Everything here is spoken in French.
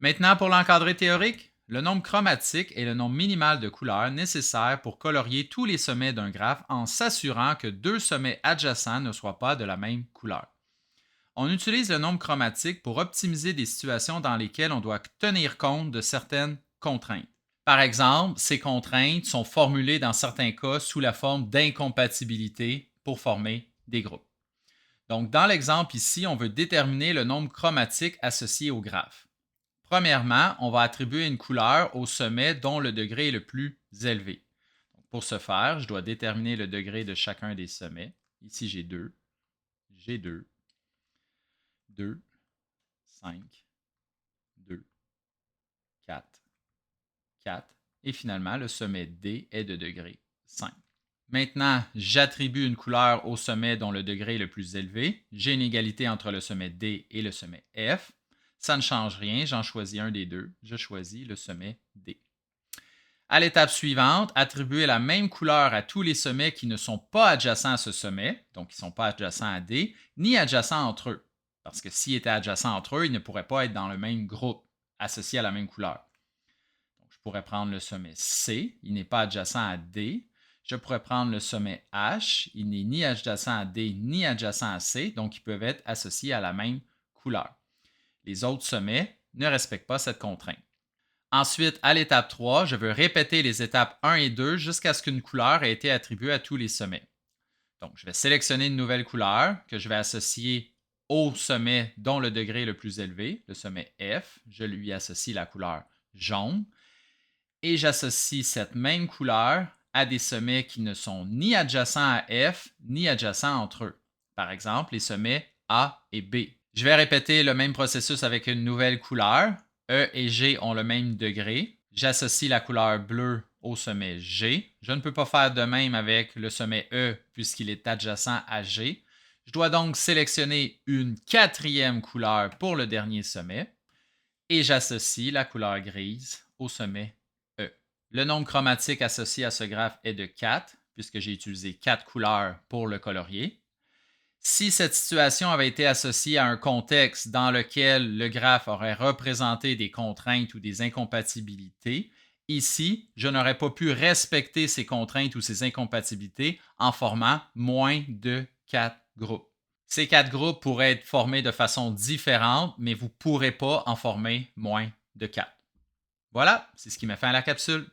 Maintenant, pour l'encadré théorique, le nombre chromatique est le nombre minimal de couleurs nécessaire pour colorier tous les sommets d'un graphe en s'assurant que deux sommets adjacents ne soient pas de la même couleur. On utilise le nombre chromatique pour optimiser des situations dans lesquelles on doit tenir compte de certaines contraintes. Par exemple, ces contraintes sont formulées dans certains cas sous la forme d'incompatibilité pour former des groupes. Donc, dans l'exemple ici, on veut déterminer le nombre chromatique associé au graphe. Premièrement, on va attribuer une couleur au sommet dont le degré est le plus élevé. Donc, pour ce faire, je dois déterminer le degré de chacun des sommets. Ici, j'ai 2, j'ai 2, 2, 5, 2, 4, 4. Et finalement, le sommet D est de degré 5. Maintenant, j'attribue une couleur au sommet dont le degré est le plus élevé. J'ai une égalité entre le sommet D et le sommet F. Ça ne change rien, j'en choisis un des deux. Je choisis le sommet D. À l'étape suivante, attribuer la même couleur à tous les sommets qui ne sont pas adjacents à ce sommet, donc qui ne sont pas adjacents à D, ni adjacents entre eux. Parce que s'ils étaient adjacents entre eux, ils ne pourraient pas être dans le même groupe, associés à la même couleur. Donc, je pourrais prendre le sommet C, il n'est pas adjacent à D. Je pourrais prendre le sommet H, il n'est ni adjacent à D ni adjacent à C, donc ils peuvent être associés à la même couleur. Les autres sommets ne respectent pas cette contrainte. Ensuite, à l'étape 3, je veux répéter les étapes 1 et 2 jusqu'à ce qu'une couleur ait été attribuée à tous les sommets. Donc, je vais sélectionner une nouvelle couleur que je vais associer au sommet dont le degré est le plus élevé, le sommet F. Je lui associe la couleur jaune et j'associe cette même couleur à des sommets qui ne sont ni adjacents à F ni adjacents entre eux. Par exemple, les sommets A et B. Je vais répéter le même processus avec une nouvelle couleur. E et G ont le même degré. J'associe la couleur bleue au sommet G. Je ne peux pas faire de même avec le sommet E puisqu'il est adjacent à G. Je dois donc sélectionner une quatrième couleur pour le dernier sommet et j'associe la couleur grise au sommet E. Le nombre chromatique associé à ce graphe est de 4 puisque j'ai utilisé 4 couleurs pour le colorier. Si cette situation avait été associée à un contexte dans lequel le graphe aurait représenté des contraintes ou des incompatibilités, ici, je n'aurais pas pu respecter ces contraintes ou ces incompatibilités en formant moins de 4 groupes. Ces 4 groupes pourraient être formés de façon différente, mais vous ne pourrez pas en former moins de 4. Voilà, c'est ce qui m'a fait à la capsule.